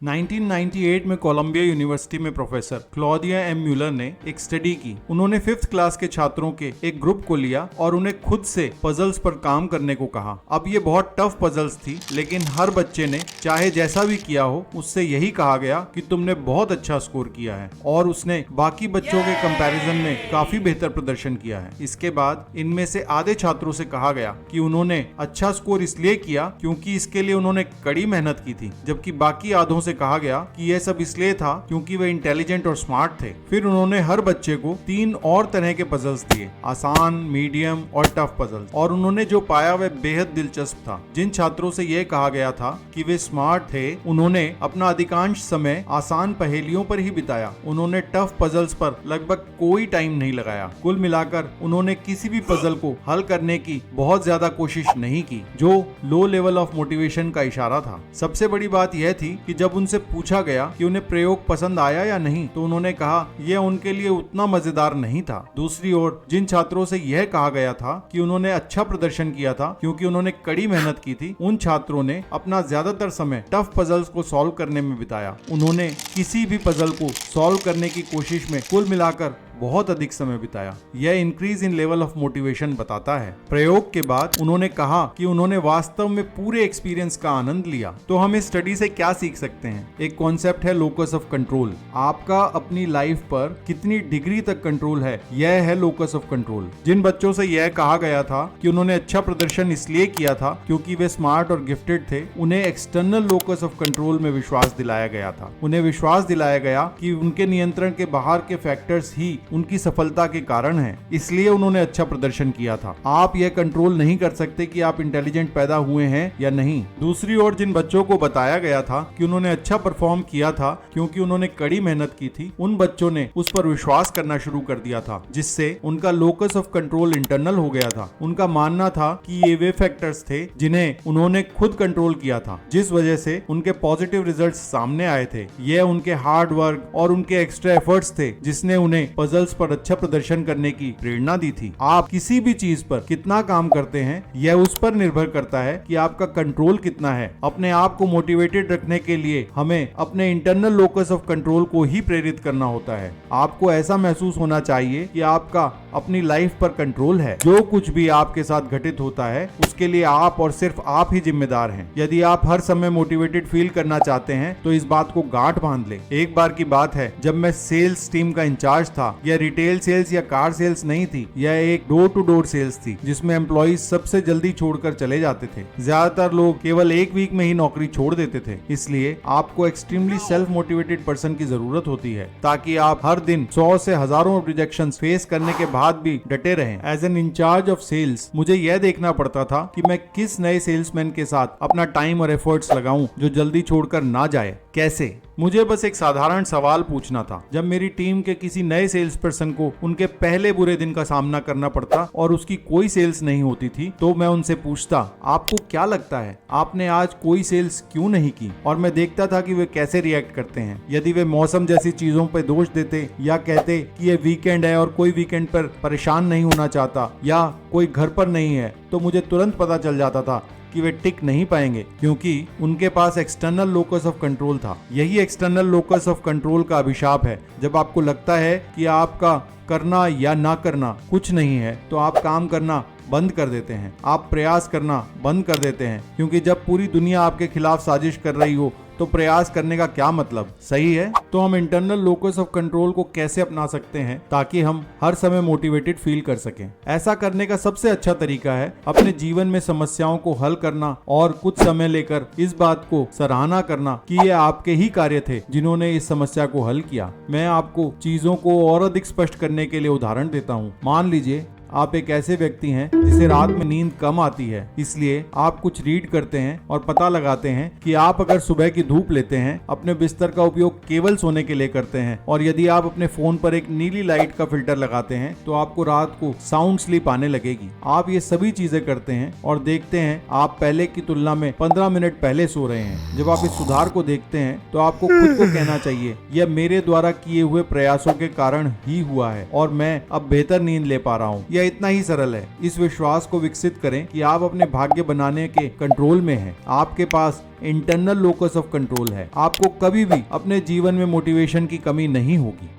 1998 में Colombia university में professor Claudia M Muller ने एक स्टडी की। उन्होंने 5th क्लास के छात्रों के एक ग्रुप को लिया और उन्हें खुद से पजल्स पर काम करने को कहा। अब ये बहुत टफ पजल्स थी, लेकिन हर बच्चे ने चाहे जैसा भी किया हो उससे यही कहा गया कि तुमने बहुत अच्छा स्कोर किया है और उसने बाकी बच्चों के कंपैरिजन में काफी बेहतर प्रदर्शन किया है। इसके बाद इनमें से आधे छात्रों से कहा गया कि उन्होंने अच्छा स्कोर इसलिए किया क्योंकि इसके लिए उन्होंने कड़ी मेहनत की थी, जबकि बाकी आधों से कहा गया कि यह सब इसलिए था क्योंकि वे इंटेलिजेंट और स्मार्ट थे। फिर उन्होंने हर बच्चे को 3 और तरह के पजल्स दिए, आसान, मीडियम और टफ पजल्स, और उन्होंने जो पाया वह बेहद दिलचस्प था। जिन छात्रों से यह कहा गया था कि वे स्मार्ट थे, उन्होंने अपना अधिकांश समय आसान पहेलियों पर ही बिताया। उन्होंने टफ पजल्स पर लगभग कोई टाइम नहीं लगाया। कुल मिलाकर उन्होंने किसी भी पजल को हल करने की बहुत ज्यादा कोशिश नहीं की, जो लो लेवल ऑफ मोटिवेशन का इशारा था। सबसे बड़ी बात यह थी कि जब उनसे पूछा गया कि उन्हें प्रयोग पसंद आया या नहीं, तो उन्होंने कहा यह उनके लिए उतना मजेदार नहीं था। दूसरी ओर जिन छात्रों से यह कहा गया था कि उन्होंने अच्छा प्रदर्शन किया था क्योंकि उन्होंने कड़ी मेहनत की थी, उन छात्रों ने अपना ज्यादातर समय टफ पजल्स को सॉल्व करने में बिताया। उन्होंने किसी भी पजल को सॉल्व करने की कोशिश में कुल मिलाकर बहुत अधिक समय बिताया। यह increase in level of motivation बताता है। प्रयोग के बाद उन्होंने कहा कि उन्होंने वास्तव में पूरे एक्सपीरियंस का आनंद लिया। तो हम इस स्टडी से क्या सीख सकते हैं? एक कॉन्सेप्ट है लोकस ऑफ कंट्रोल। आपका अपनी लाइफ पर कितनी डिग्री तक कंट्रोल है, यह है लोकस ऑफ कंट्रोल। जिन बच्चों से यह कहा गया था कि उन्होंने अच्छा प्रदर्शन इसलिए किया था क्योंकि वे स्मार्ट और गिफ्टेड थे, उन्हें एक्सटर्नल लोकस ऑफ कंट्रोल में विश्वास दिलाया गया था। उन्हें विश्वास दिलाया गया कि उनके नियंत्रण के बाहर के फैक्टर्स ही उनकी सफलता के कारण है, इसलिए उन्होंने अच्छा प्रदर्शन किया था। आप यह कंट्रोल नहीं कर सकते कि आप इंटेलिजेंट पैदा हुए हैं या नहीं। दूसरी ओर जिन बच्चों को बताया गया था कि उन्होंने अच्छा परफॉर्म किया था क्योंकि उन्होंने कड़ी मेहनत की थी, उन बच्चों ने उस पर विश्वास करना शुरू कर दिया था, जिससे उनका लोकस ऑफ कंट्रोल इंटरनल हो गया था। उनका मानना था कि ये वे फैक्टर्स थे जिन्हें उन्होंने खुद कंट्रोल किया था, जिस वजह से उनके पॉजिटिव रिजल्ट्स सामने आए थे। यह उनके हार्ड वर्क और उनके एक्स्ट्रा एफर्ट्स थे जिसने उन्हें पजल्स पर अच्छा प्रदर्शन करने की प्रेरणा दी थी। आप किसी भी चीज पर कितना काम करते हैं, यह उस पर निर्भर करता है कि आपका कंट्रोल कितना है। अपने आप को मोटिवेटेड रखने के लिए हमें अपने इंटरनल लोकस ऑफ कंट्रोल को ही प्रेरित करना होता है। आपको ऐसा महसूस होना चाहिए कि आपका अपनी लाइफ पर कंट्रोल है। जो कुछ भी आपके साथ घटित होता है उसके लिए आप और सिर्फ आप ही जिम्मेदार हैं। यदि आप हर समय मोटिवेटेड फील करना चाहते हैं तो इस बात को गांठ बांध ले। एक बार की बात है, जब मैं सेल्स टीम का इंचार्ज था। यह रिटेल सेल्स या कार सेल्स नहीं थी, यह एक डोर टू डोर सेल्स थी जिसमें एम्प्लॉइज सबसे जल्दी छोड़कर चले जाते थे। ज्यादातर लोग केवल 1 वीक में ही नौकरी छोड़ देते थे। इसलिए आपको एक्सट्रीमली सेल्फ मोटिवेटेड पर्सन की जरूरत होती है ताकि आप हर दिन 100 से हजारों रिजेक्शंस फेस करने के बाद भी डटे रहें। As an in charge of sales मुझे यह देखना पड़ता था कि मैं किस नए सेल्समैन के साथ अपना टाइम और एफर्ट्स लगाऊं जो जल्दी छोड़कर ना जाए। कैसे? मुझे बस एक साधारण सवाल पूछना था। जब मेरी टीम के किसी नए सेल्स पर्सन को उनके पहले बुरे दिन का सामना करना पड़ता और उसकी कोई सेल्स नहीं होती थी, तो मैं उनसे पूछता, आपको क्या लगता है आपने आज कोई सेल्स क्यों नहीं की? और मैं देखता था कि वे कैसे रिएक्ट करते हैं। यदि वे मौसम जैसी चीजों पर दोष देते या कहते कि ये वीकेंड है और कोई वीकेंड पर परेशान नहीं होना चाहता, या कोई घर पर नहीं है, तो मुझे तुरंत पता चल जाता था कि वे टिक नहीं पाएंगे क्योंकि उनके पास एक्सटर्नल लोकस ऑफ कंट्रोल था। यही एक्सटर्नल लोकस ऑफ कंट्रोल का अभिशाप है। जब आपको लगता है कि आपका करना या ना करना कुछ नहीं है, तो आप काम करना बंद कर देते हैं। आप प्रयास करना बंद कर देते हैं, क्योंकि जब पूरी दुनिया आपके खिलाफ साजिश कर रही हो तो प्रयास करने का क्या मतलब? सही है। तो हम इंटरनल लोकस ऑफ कंट्रोल को कैसे अपना सकते हैं ताकि हम हर समय मोटिवेटेड फील कर सकें? ऐसा करने का सबसे अच्छा तरीका है अपने जीवन में समस्याओं को हल करना और कुछ समय लेकर इस बात को सराहना करना कि ये आपके ही कार्य थे जिन्होंने इस समस्या को हल किया। मैं आपको चीजों को और अधिक स्पष्ट करने के लिए उदाहरण देता हूँ। मान लीजिए आप एक ऐसे व्यक्ति हैं जिसे रात में नींद कम आती है, इसलिए आप कुछ रीड करते हैं और पता लगाते हैं कि आप अगर सुबह की धूप लेते हैं, अपने बिस्तर का उपयोग केवल सोने के लिए करते हैं, और यदि आप अपने फोन पर एक नीली लाइट का फिल्टर लगाते हैं तो आपको रात को साउंड स्लीप आने लगेगी। आप ये सभी चीजें करते हैं और देखते हैं आप पहले की तुलना में 15 मिनट पहले सो रहे हैं। जब आप इस सुधार को देखते हैं तो आपको खुद को कहना चाहिए, यह मेरे द्वारा किए हुए प्रयासों के कारण ही हुआ है और मैं अब बेहतर नींद ले पा रहा हूँ। यह इतना ही सरल है। इस विश्वास को विकसित करें कि आप अपने भाग्य बनाने के कंट्रोल में हैं। आपके पास इंटरनल लोकस ऑफ कंट्रोल है। आपको कभी भी अपने जीवन में मोटिवेशन की कमी नहीं होगी।